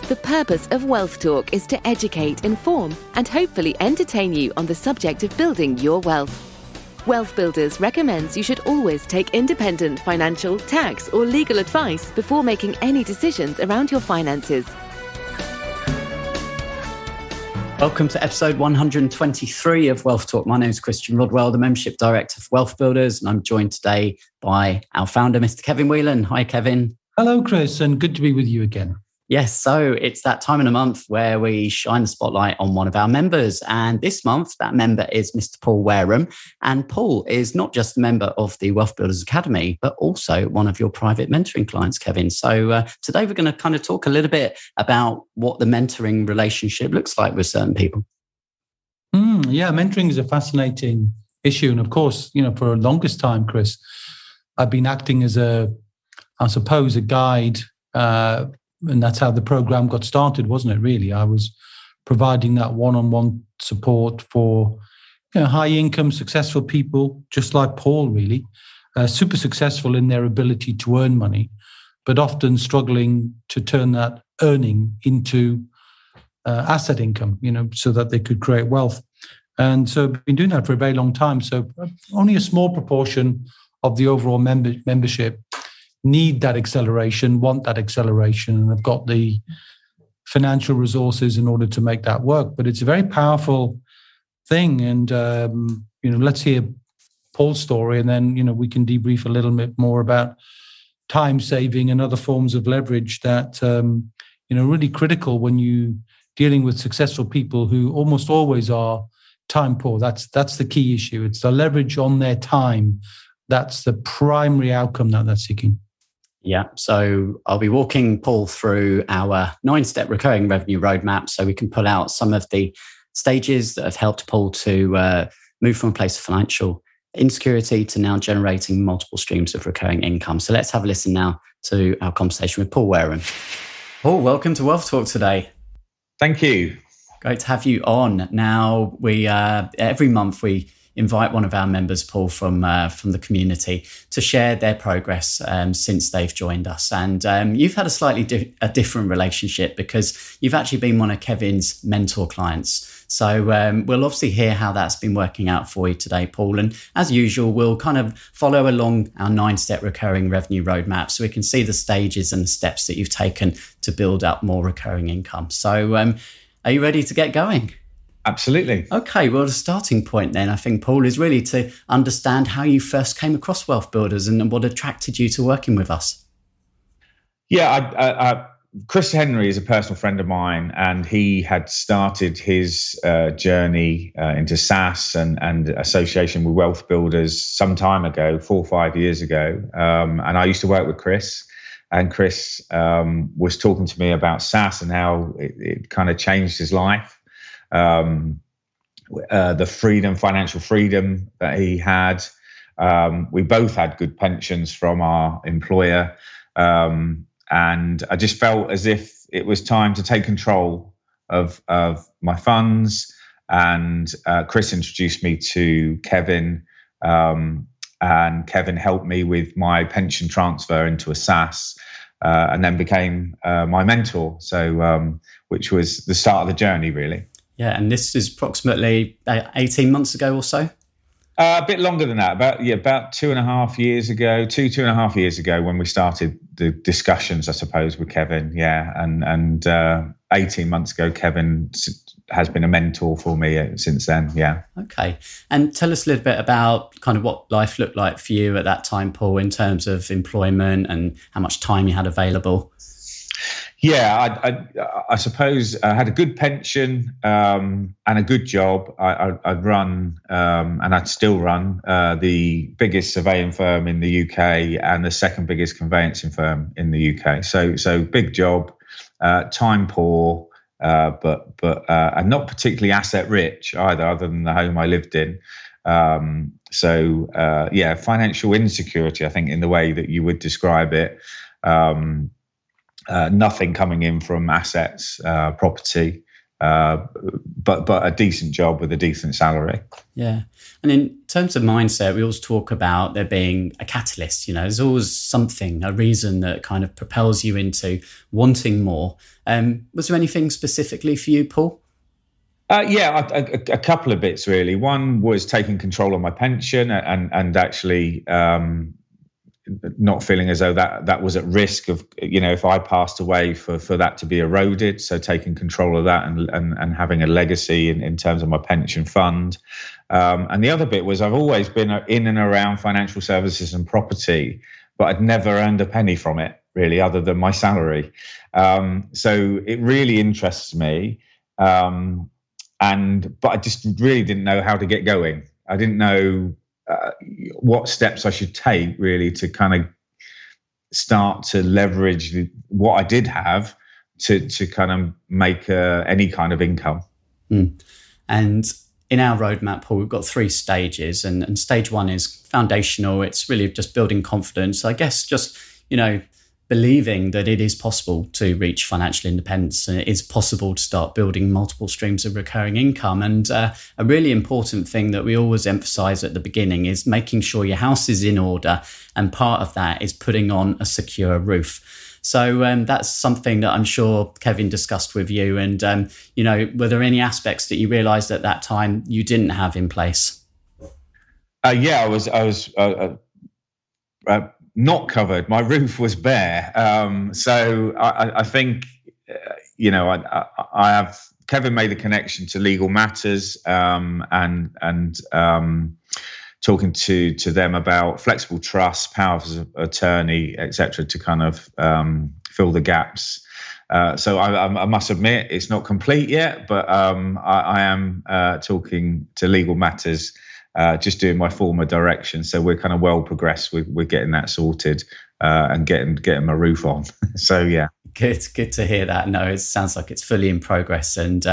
The purpose of Wealth Talk is to educate, inform, and hopefully entertain you on the subject of building your wealth. Wealth Builders recommends you should always take independent financial, tax, or legal advice before making any decisions around your finances. Welcome to episode 123 of Wealth Talk. My name is Christian Rodwell, the Membership Director for Wealth Builders, and I'm joined today by our founder, Mr. Kevin Whelan. Hi, Kevin. Hello, Chris, and good to be with you again. Yes, so it's that time in the month where we shine the spotlight on one of our members. And this month, that member is Mr. Paul Wareham. And Paul is not just a member of the Wealth Builders Academy, but also one of your private mentoring clients, Kevin. So today we're going to kind of talk a little bit about what the mentoring relationship looks like with certain people. Yeah, mentoring is a fascinating issue. And of course, for the longest time, Chris, I've been acting as a guide. And that's how the program got started, wasn't it, really? I was providing that one-on-one support for high-income, successful people, just like Paul, really, super successful in their ability to earn money, but often struggling to turn that earning into asset income, so that they could create wealth. And so I've been doing that for a very long time. So only a small proportion of the overall membership need that acceleration, want that acceleration, and have got the financial resources in order to make that work. But it's a very powerful thing. And, let's hear Paul's story, and then, we can debrief a little bit more about time saving and other forms of leverage that, really critical when you're dealing with successful people who almost always are time poor. That's the key issue. It's the leverage on their time. That's the primary outcome that they're seeking. Yeah, so I'll be walking Paul through our 9-step recurring revenue roadmap so we can pull out some of the stages that have helped Paul to move from a place of financial insecurity to now generating multiple streams of recurring income. So let's have a listen now to our conversation with Paul Wareham. Paul, welcome to Wealth Talk today. Thank you. Great to have you on. Now, we every month we invite one of our members, Paul, from the community to share their progress since they've joined us. And you've had a slightly different relationship because you've actually been one of Kevin's mentor clients. So we'll obviously hear how that's been working out for you today, Paul. And as usual, we'll kind of follow along our 9-step recurring revenue roadmap so we can see the stages and the steps that you've taken to build up more recurring income. So are you ready to get going? Absolutely. Okay, well, the starting point then, I think, Paul, is really to understand how you first came across Wealth Builders and what attracted you to working with us. Yeah, Chris Henry is a personal friend of mine, and he had started his journey into SaaS and association with Wealth Builders some time ago, 4 or 5 years ago. And I used to work with Chris, and Chris was talking to me about SaaS and how it kind of changed his life. The financial freedom that he had. We both had good pensions from our employer. And I just felt as if it was time to take control of my funds. And Chris introduced me to Kevin, and Kevin helped me with my pension transfer into a SaaS, and then became my mentor. So, which was the start of the journey, really. Yeah, and this is approximately 18 months ago or so? A bit longer than that, about 2.5 years ago, 2.5 years ago when we started the discussions, I suppose, with Kevin. Yeah, and 18 months ago, Kevin has been a mentor for me since then. Yeah. Okay, and tell us a little bit about kind of what life looked like for you at that time, Paul, in terms of employment and how much time you had available. Yeah, I suppose I had a good pension and a good job. I'd run, and I'd still run, the biggest surveying firm in the UK and the second biggest conveyancing firm in the UK. So big job, time poor, but and not particularly asset rich either, other than the home I lived in. Financial insecurity, I think, in the way that you would describe it. Nothing coming in from assets, property, but a decent job with a decent salary. Yeah. And in terms of mindset, we always talk about there being a catalyst. There's always something, a reason that kind of propels you into wanting more. Was there anything specifically for you, Paul? A couple of bits really. One was taking control of my pension and actually not feeling as though that was at risk of, if I passed away for that to be eroded. So taking control of that and having a legacy in terms of my pension fund. And the other bit was I've always been in and around financial services and property, but I'd never earned a penny from it really, other than my salary. So it really interests me. But I just really didn't know how to get going. I didn't know what steps I should take really to kind of start to leverage what I did have to kind of make any kind of income. And in our roadmap, Paul, we've got 3 stages, and stage 1 is foundational. It's really just building confidence. I guess just, believing that it is possible to reach financial independence and it is possible to start building multiple streams of recurring income. And a really important thing that we always emphasize at the beginning is making sure your house is in order. And part of that is putting on a secure roof. So that's something that I'm sure Kevin discussed with you. And, were there any aspects that you realized at that time you didn't have in place? I was not covered. My roof was bare. So I think, I have Kevin made the connection to legal matters and talking to them about flexible trust, powers of attorney, etc., to kind of fill the gaps. So I must admit it's not complete yet, but I am talking to legal matters. Just doing my former direction, so we're kind of well progressed with getting that sorted and getting my roof on. So yeah, good to hear that. No, it sounds like it's fully in progress, and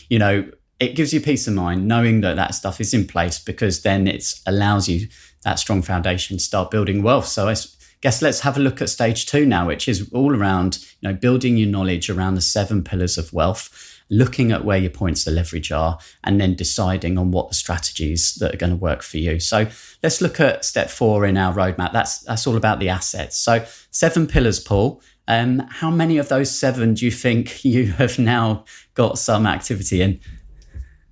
it gives you peace of mind knowing that stuff is in place, because then it allows you that strong foundation to start building wealth. So I guess let's have a look at stage 2 now, which is all around building your knowledge around the 7 pillars of wealth. Looking at where your points of leverage are, and then deciding on what the strategies that are going to work for you. So let's look at step 4 in our roadmap. That's all about the assets. So 7 pillars, Paul. How many of those 7 do you think you have now got some activity in?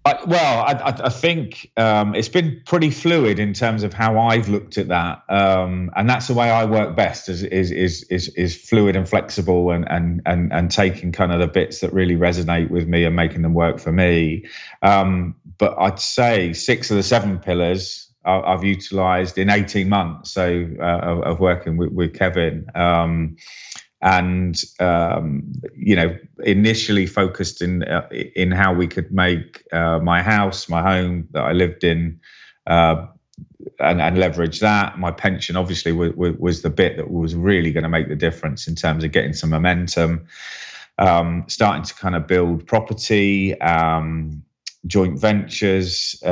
I think it's been pretty fluid in terms of how I've looked at that, and that's the way I work best. Is fluid and flexible, and taking kind of the bits that really resonate with me and making them work for me. But I'd say 6 of the 7 pillars I've utilised in 18 months. So of working with Kevin. Initially focused in how we could make my house, my home that I lived in, and leverage that. My pension obviously was the bit that was really going to make the difference in terms of getting some momentum. Starting to kind of build property, joint ventures.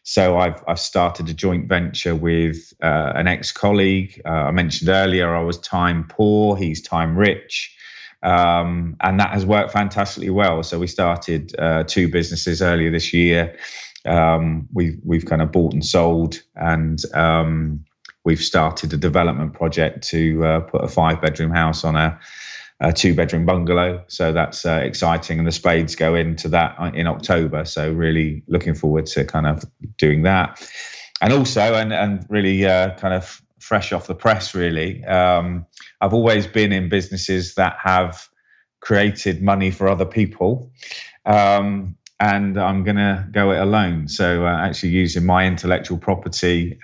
So I've started a joint venture with an ex-colleague. I mentioned earlier I was time poor, he's time rich, and that has worked fantastically well. So we started 2 businesses earlier this year. We've kind of bought and sold, and we've started a development project to put a 5-bedroom house on a 2-bedroom bungalow. So that's exciting. And the spades go into that in October. So really looking forward to kind of doing that. And also, and really kind of fresh off the press, really, I've always been in businesses that have created money for other people. And I'm going to go it alone. So actually using my intellectual property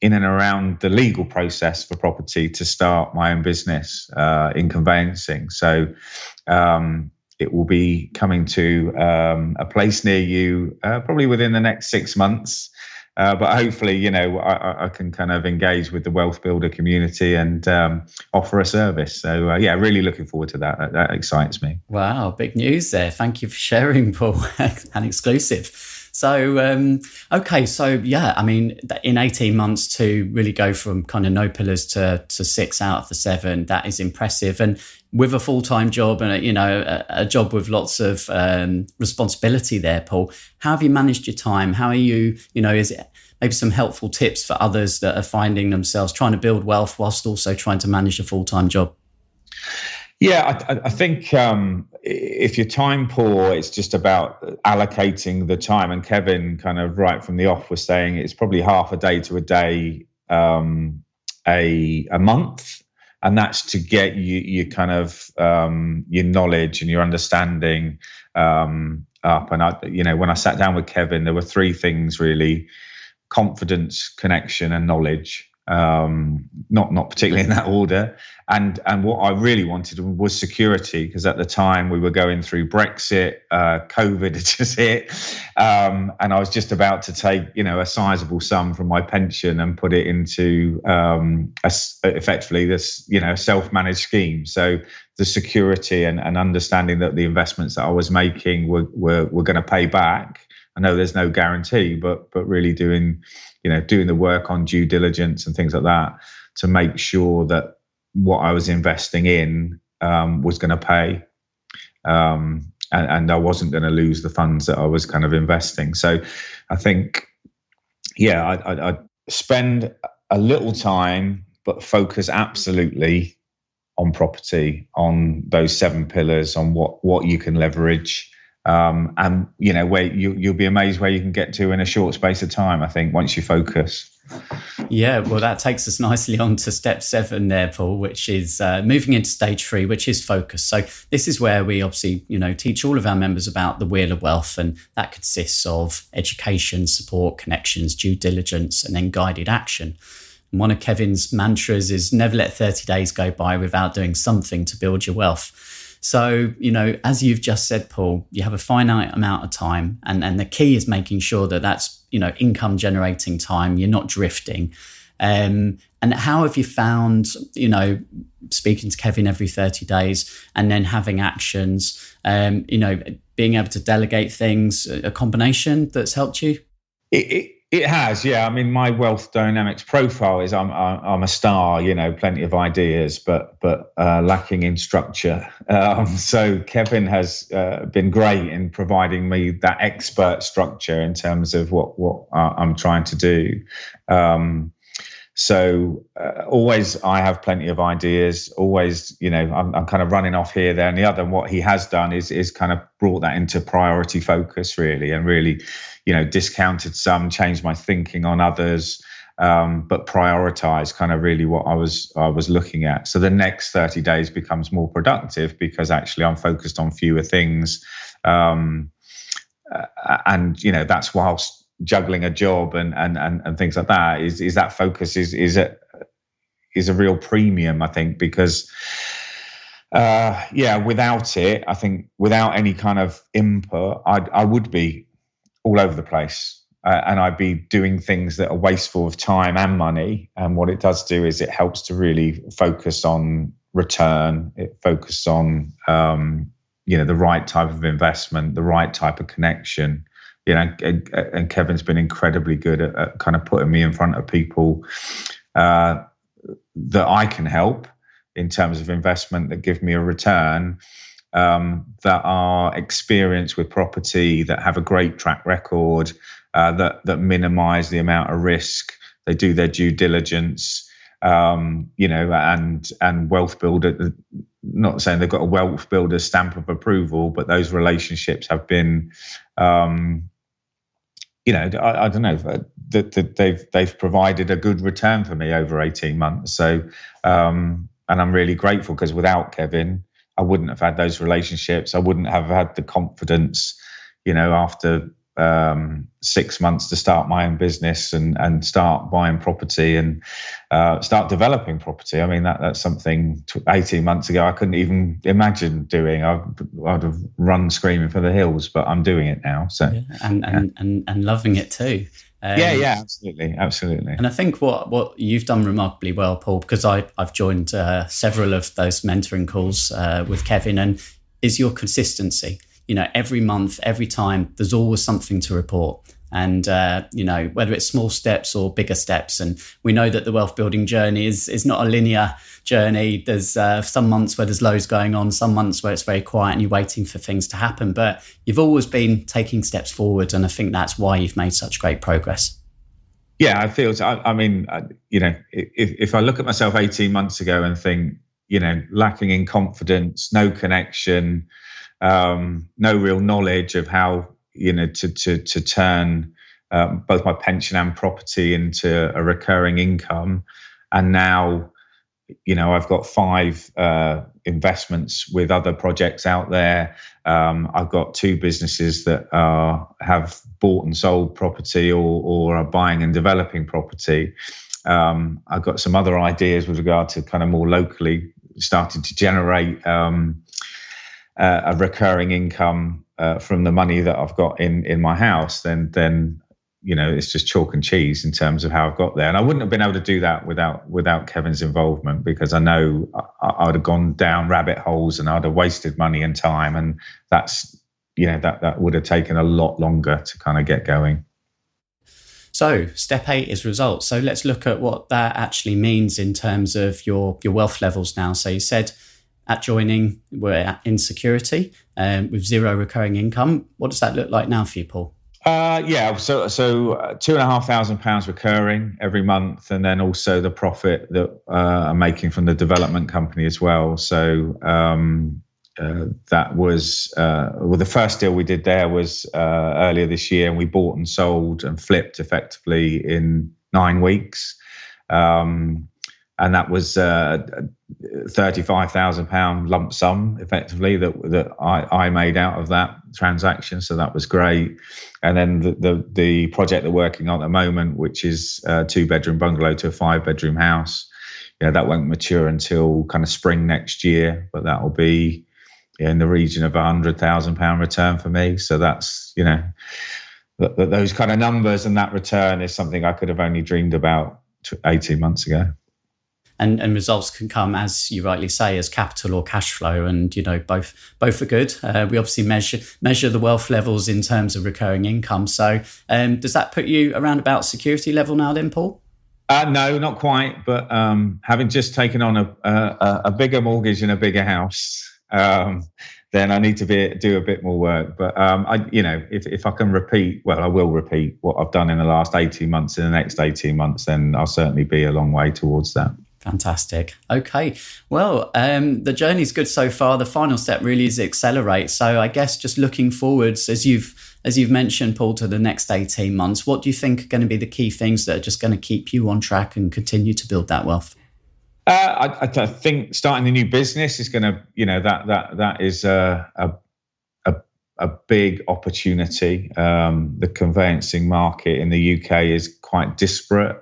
in and around the legal process for property to start my own business in conveyancing. So it will be coming to a place near you probably within the next 6 months. But hopefully, I can kind of engage with the wealth builder community and offer a service. So, really looking forward to that. That excites me. Wow, big news there. Thank you for sharing, Paul. An exclusive. So, okay. So yeah, I mean, in 18 months to really go from kind of no pillars to 6 out of the 7, that is impressive. And with a full-time job and, a job with lots of responsibility there, Paul, how have you managed your time? How are you, is it maybe some helpful tips for others that are finding themselves trying to build wealth whilst also trying to manage a full-time job? Yeah, I think if you're time poor, it's just about allocating the time. And Kevin kind of right from the off was saying it's probably half a day to a day a month. And that's to get you kind of your knowledge and your understanding up. And when I sat down with Kevin, there were 3 things really: confidence, connection, and knowledge. Not particularly in that order. And what I really wanted was security, because at the time we were going through Brexit, COVID had just hit, and I was just about to take a sizable sum from my pension and put it into effectively this self-managed scheme. So the security and understanding that the investments that I was making were going to pay back. I know there's no guarantee, but really doing the work on due diligence and things like that to make sure that what I was investing in was going to pay, and I wasn't going to lose the funds that I was kind of investing. So I think, I spend a little time, but focus absolutely on property, on those 7 pillars, on what you can leverage. And where you'll be amazed where you can get to in a short space of time, I think, once you focus. Yeah, well, that takes us nicely on to step 7 there, Paul, which is moving into stage 3, which is focus. So this is where we obviously, teach all of our members about the wheel of wealth, and that consists of education, support, connections, due diligence, and then guided action. And one of Kevin's mantras is never let 30 days go by without doing something to build your wealth. So, as you've just said, Paul, you have a finite amount of time, and the key is making sure that that's, income generating time. You're not drifting. And how have you found, speaking to Kevin every 30 days and then having actions, being able to delegate things, a combination that's helped you? It has, yeah. I mean, my wealth dynamics profile is I'm a star, plenty of ideas, but lacking in structure. So Kevin has been great in providing me that expert structure in terms of what I'm trying to do. So always I have plenty of ideas. Always, I'm kind of running off here, there, and the other. And what he has done is kind of brought that into priority focus, really, and really, discounted some, changed my thinking on others, but prioritized kind of really what I was looking at. So the next 30 days becomes more productive because actually I'm focused on fewer things, and that's whilst juggling a job and things like that. Is that focus is a real premium, I think, because without it, I think without any kind of input, I would be all over the place, and I'd be doing things that are wasteful of time and money. And what it does do is it helps to really focus on return. It focuses on the right type of investment, the right type of connection. And Kevin's been incredibly good at kind of putting me in front of people that I can help in terms of investment that give me a return, that are experienced with property, that have a great track record, that minimize the amount of risk. They do their due diligence, and wealth builder. Not saying they've got a wealth builder stamp of approval, but those relationships have been, I don't know, that they've provided a good return for me over 18 months. So, and I'm really grateful, because without Kevin, I wouldn't have had those relationships. I wouldn't have had the confidence, after 6 months to start my own business and start buying property and start developing property. I mean, that's something 18 months ago I couldn't even imagine doing. I'd have run screaming for the hills, but I'm doing it now. So and loving it too. Absolutely. And I think what you've done remarkably well, Paul, because I've joined several of those mentoring calls with Kevin, and is your consistency. every month, every time, there's always something to report. And, whether it's small steps or bigger steps. And we know that the wealth building journey is not a linear journey. There's some months where there's loads going on, some months where it's very quiet and you're waiting for things to happen. But you've always been taking steps forward. And I think that's why you've made such great progress. Yeah, I feel, if I look at myself 18 months ago and think, lacking in confidence, no connection, no real knowledge of how, to turn both my pension and property into a recurring income. And now, I've got 5 investments with other projects out there. I've got 2 businesses that have bought and sold property or are buying and developing property. I've got some other ideas with regard to kind of more locally starting to generate a recurring income from the money that I've got in my house. Then it's just chalk and cheese in terms of how I've got there. And I wouldn't have been able to do that without Kevin's involvement, because I know I'd have gone down rabbit holes and I'd have wasted money and time. And that's, that would have taken a lot longer to kind of get going. So step 8 is results. So let's look at what that actually means in terms of your wealth levels now. So you said at joining, we're in security with 0 recurring income. What does that look like now for you, Paul? So £2,500 recurring every month, and then also the profit that I'm making from the development company as well. So that was the first deal we did there was earlier this year, and we bought and sold and flipped effectively in 9 weeks. And that was £35,000 lump sum effectively that I made out of that transaction. So that was great. And then the project they're working on at the moment, which is a 2-bedroom bungalow to a 5-bedroom house, that won't mature until kind of spring next year, but that will be in the region of £100,000 return for me. So that's, those kind of numbers and that return is something I could have only dreamed about 18 months ago. And results can come, as you rightly say, as capital or cash flow, and both are good. We obviously measure the wealth levels in terms of recurring income. So does that put you around about security level now then, Paul? No, not quite. But having just taken on a bigger mortgage in a bigger house, then I need to do a bit more work. But if I can repeat, I will repeat what I've done in the last 18 months in the next 18 months, then I'll certainly be a long way towards that. Fantastic. Okay. Well, the journey's good so far. The final step really is accelerate. So I guess just looking forwards, as you've mentioned, Paul, to the next 18 months, what do you think are going to be the key things that are just going to keep you on track and continue to build that wealth? I think starting a new business is going to, that is a big opportunity. The conveyancing market in the UK is quite disparate,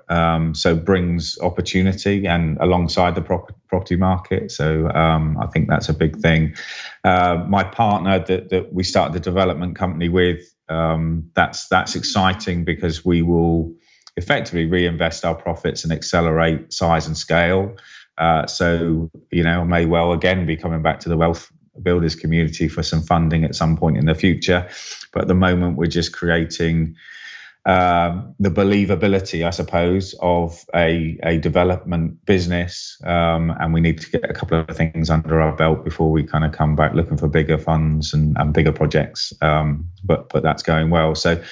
so brings opportunity and alongside the property market. So I think that's a big thing. My partner that we started the development company with, that's exciting because we will effectively reinvest our profits and accelerate size and scale. So I may well again be coming back to the wealth builders community for some funding at some point in the future, but at the moment we're just creating the believability, I suppose, of a development business, and we need to get a couple of things under our belt before we kind of come back looking for bigger funds and bigger projects, but that's going well. So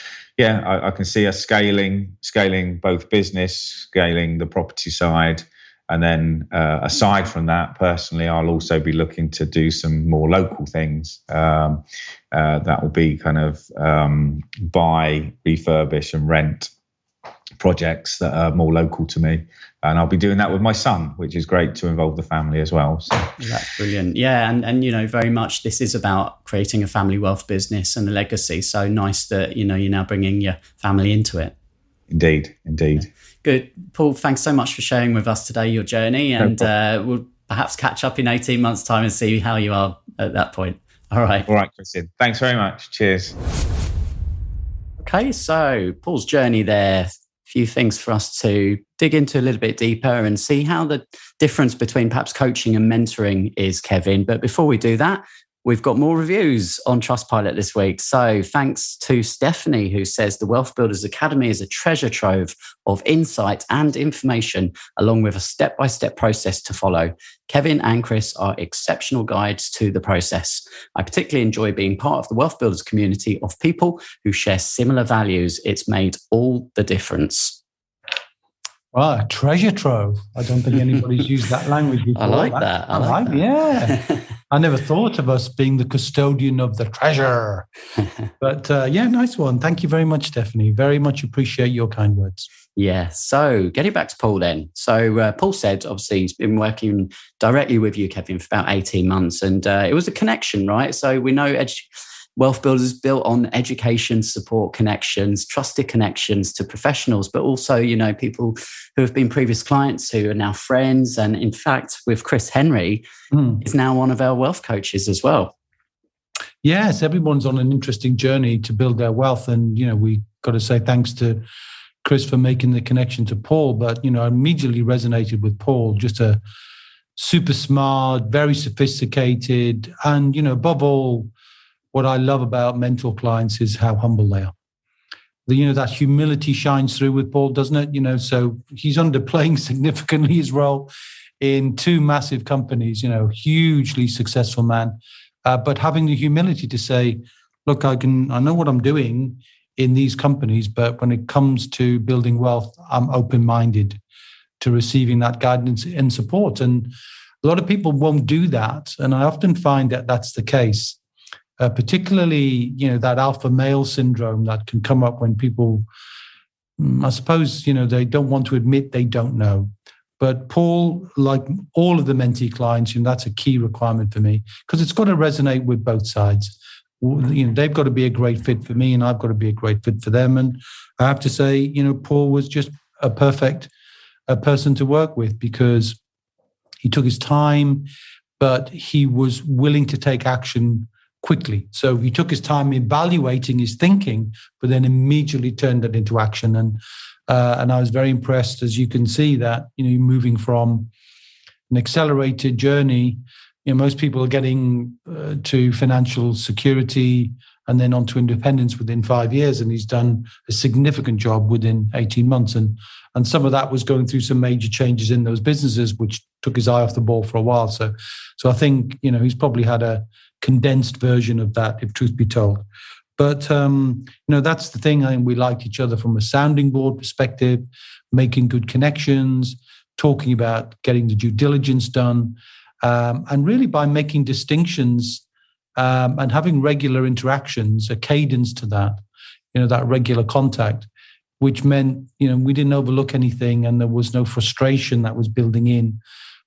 I can see us scaling both business, scaling the property side. And then aside from that, personally, I'll also be looking to do some more local things. That will be kind of buy, refurbish and rent projects that are more local to me. And I'll be doing that with my son, which is great to involve the family as well. So. That's brilliant. Yeah. And very much this is about creating a family wealth business and a legacy. So nice that, you're now bringing your family into it. Indeed. Yeah. Good. Paul, thanks so much for sharing with us today your journey, and we'll perhaps catch up in 18 months' time and see how you are at that point. All right, Christian. Thanks very much. Cheers. Okay, so Paul's journey there, a few things for us to dig into a little bit deeper and see how the difference between perhaps coaching and mentoring is, Kevin. But before we do that, We've got more reviews on Trustpilot this week. So thanks to Stephanie, who says the Wealth Builders Academy is a treasure trove of insight and information, along with a step-by-step process to follow. Kevin and Chris are exceptional guides to the process. I particularly enjoy being part of the Wealth Builders community of people who share similar values. It's made all the difference. Wow, treasure trove. I don't think anybody's used that language before. I like that. I like that. Yeah. I never thought of us being the custodian of the treasure. But nice one. Thank you very much, Stephanie. Very much appreciate your kind words. Yeah. So getting back to Paul then. So Paul said, obviously, he's been working directly with you, Kevin, for about 18 months. And it was a connection, right? So we know Wealth Builders is built on education, support, connections, trusted connections to professionals, but also, people who have been previous clients who are now friends. And in fact, with Chris Henry, is now one of our wealth coaches as well. Yes, everyone's on an interesting journey to build their wealth. And, we got to say thanks to Chris for making the connection to Paul. But, I immediately resonated with Paul, just a super smart, very sophisticated, and, above all, what I love about mentor clients is how humble they are. That humility shines through with Paul, doesn't it? So he's underplaying significantly his role in two massive companies, hugely successful man, but having the humility to say, look, I know what I'm doing in these companies, but when it comes to building wealth, I'm open-minded to receiving that guidance and support. And a lot of people won't do that. And I often find that that's the case. Particularly, that alpha male syndrome that can come up when people, I suppose, they don't want to admit they don't know. But Paul, like all of the mentee clients, that's a key requirement for me because it's got to resonate with both sides. They've got to be a great fit for me and I've got to be a great fit for them. And I have to say, Paul was just a perfect person to work with because he took his time, but he was willing to take action quickly. So he took his time evaluating his thinking, but then immediately turned it into action. And I was very impressed, as you can see, that moving from an accelerated journey, most people are getting to financial security and then onto independence within 5 years, and he's done a significant job within 18 months. And some of that was going through some major changes in those businesses, which took his eye off the ball for a while. So I think he's probably had a condensed version of that, if truth be told. But, that's the thing. I think we liked each other from a sounding board perspective, making good connections, talking about getting the due diligence done, and really by making distinctions and having regular interactions, a cadence to that, that regular contact, which meant, we didn't overlook anything and there was no frustration that was building in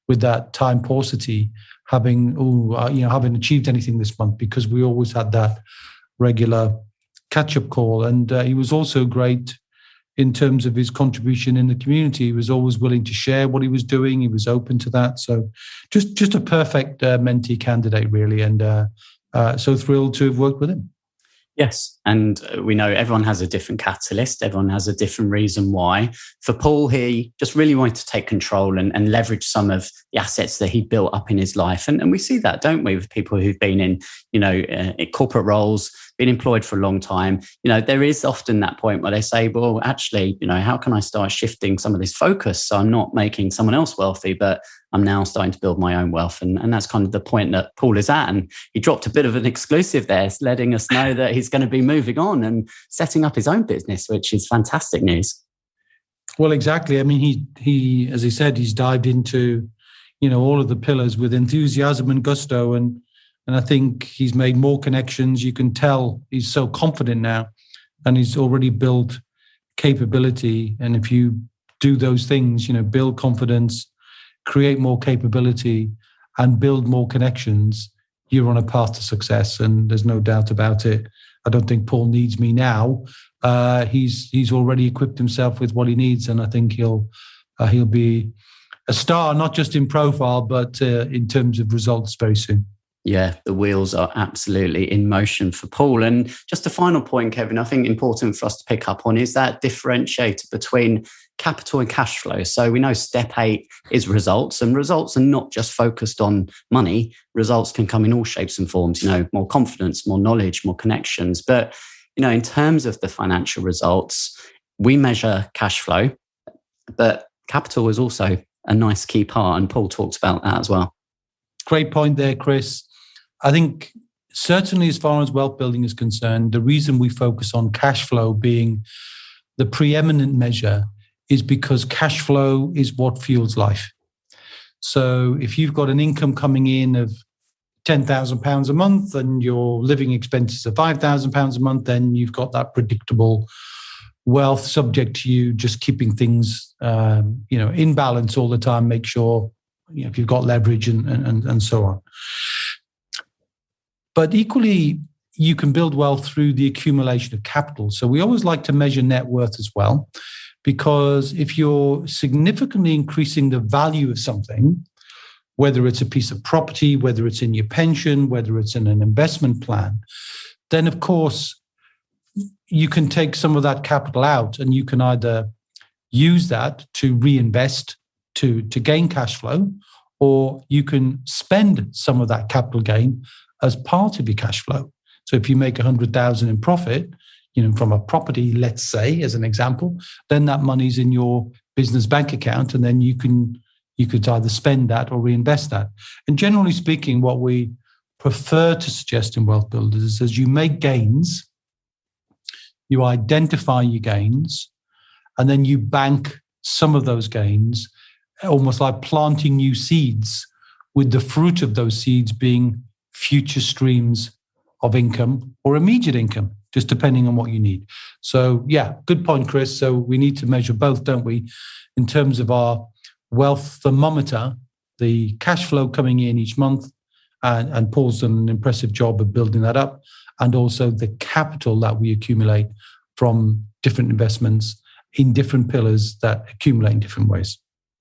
with that time paucity. Having achieved anything this month, because we always had that regular catch-up call. And he was also great in terms of his contribution in the community. He was always willing to share what he was doing. He was open to that. So just a perfect mentee candidate, really. And so thrilled to have worked with him. Yes. And we know everyone has a different catalyst. Everyone has a different reason why. For Paul, he just really wanted to take control and leverage some of the assets that he built up in his life. And we see that, don't we, with people who've been in, in corporate roles, been employed for a long time. There is often that point where they say, well, actually, how can I start shifting some of this focus? So I'm not making someone else wealthy, but I'm now starting to build my own wealth. And that's kind of the point that Paul is at. And he dropped a bit of an exclusive there, letting us know that he's going to be moving on and setting up his own business, which is fantastic news. Well, exactly. I mean, he as he said, he's dived into, all of the pillars with enthusiasm and gusto. And I think he's made more connections. You can tell he's so confident now and he's already built capability. And if you do those things, build confidence, create more capability and build more connections, you're on a path to success. And there's no doubt about it. I don't think Paul needs me now. He's already equipped himself with what he needs. And I think he'll be a star, not just in profile, but in terms of results very soon. Yeah, the wheels are absolutely in motion for Paul. And just a final point, Kevin, I think important for us to pick up on is that differentiator between capital and cash flow. So we know step 8 is results, and results are not just focused on money. Results can come in all shapes and forms, more confidence, more knowledge, more connections. But, in terms of the financial results, we measure cash flow, but capital is also a nice key part. And Paul talks about that as well. Great point there, Chris. I think certainly as far as wealth building is concerned, the reason we focus on cash flow being the preeminent measure is because cash flow is what fuels life. So if you've got an income coming in of £10,000 a month and your living expenses are £5,000 a month, then you've got that predictable wealth subject to you just keeping things in balance all the time. Make sure if you've got leverage and so on. But equally, you can build wealth through the accumulation of capital. So we always like to measure net worth as well, because if you're significantly increasing the value of something, whether it's a piece of property, whether it's in your pension, whether it's in an investment plan, then of course you can take some of that capital out and you can either use that to reinvest to gain cash flow, or you can spend some of that capital gain as part of your cash flow. So if you make 100,000 in profit, from a property, let's say, as an example, then that money's in your business bank account, and then you could either spend that or reinvest that. And generally speaking, what we prefer to suggest in wealth builders is as you make gains, you identify your gains, and then you bank some of those gains, almost like planting new seeds, with the fruit of those seeds being future streams of income or immediate income, just depending on what you need. So yeah, good point, Chris. So we need to measure both, don't we? In terms of our wealth thermometer, the cash flow coming in each month, and Paul's done an impressive job of building that up, and also the capital that we accumulate from different investments in different pillars that accumulate in different ways.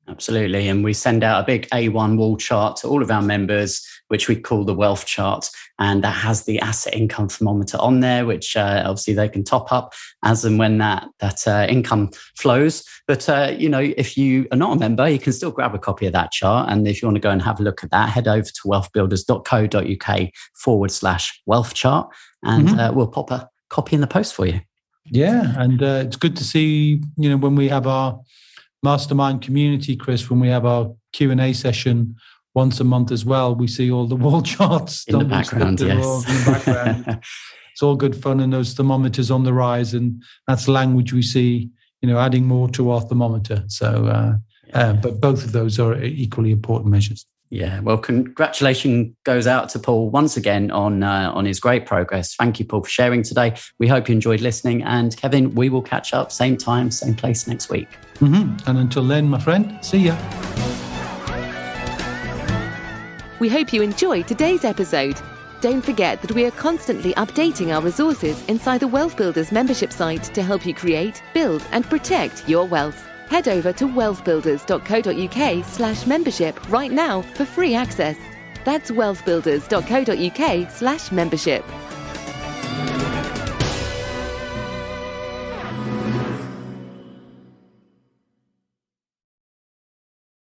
Absolutely. And we send out a big A1 wall chart to all of our members, which we call the wealth chart. And that has the asset income thermometer on there, which obviously they can top up as and when that income flows. But, if you are not a member, you can still grab a copy of that chart. And if you want to go and have a look at that, head over to wealthbuilders.co.uk/wealth chart, and we'll pop a copy in the post for you. Yeah. And it's good to see, when we have our mastermind community, Chris, when we have our Q&A session once a month as well, we see all the wall charts in the background. Yes. In the background. It's all good fun, and those thermometers on the rise, and that's language we see, adding more to our thermometer. So, but both of those are equally important measures. Yeah, well, congratulations goes out to Paul once again on his great progress. Thank you, Paul, for sharing today. We hope you enjoyed listening. And Kevin, we will catch up same time, same place next week. And until then, my friend, see ya. We hope you enjoyed today's episode. Don't forget that we are constantly updating our resources inside the Wealth Builders membership site to help you create, build, and protect your wealth. Head over to wealthbuilders.co.uk/membership right now for free access. That's wealthbuilders.co.uk/membership.